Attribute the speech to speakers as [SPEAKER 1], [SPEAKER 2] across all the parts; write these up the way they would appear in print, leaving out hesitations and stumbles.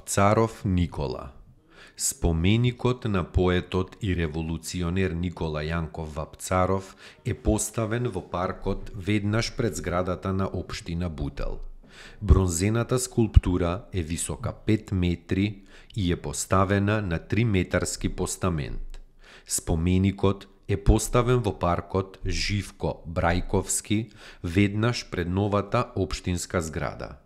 [SPEAKER 1] Вапцаров Никола. Споменикот на поетот и револуционер Никола Јанков Вапцаров е поставен во паркот веднаш пред зградата на општина Бутел. Бронзената скулптура е висока 5 метри и е поставена на 3-метарски постамент. Споменикот е поставен во паркот Живко Брајковски веднаш пред новата општинска зграда.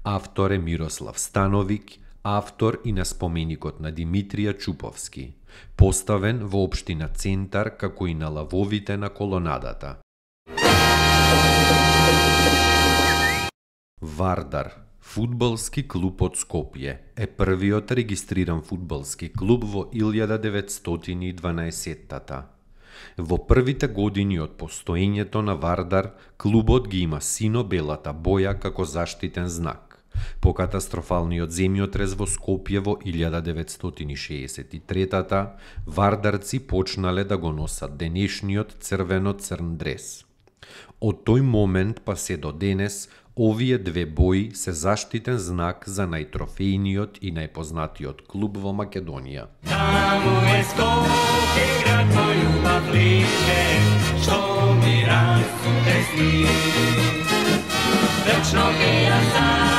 [SPEAKER 1] Автор е Мирослав Становик, автор и на споменикот на Димитрија Чуповски, поставен во општина Центар како и на лавовите на колонадата. Вардар, фудбалски клуб од Скопје, е првиот регистриран фудбалски клуб во 1912-тата. Во првите години од постоењето на Вардар, клубот ги има сино-белата боја како заштитен знак. По катастрофалниот земјотрес во Скопје во 1963-тата, вардарци почнале да го носат денешниот црвено-црн дрес. Од тој момент па се до денес, овие две бои се заштитен знак за најтрофејниот и најпознатиот клуб во Македонија.
[SPEAKER 2] Таму е Скопје, град мој љубав лише, што ми расу тесни. Вечно ќе ја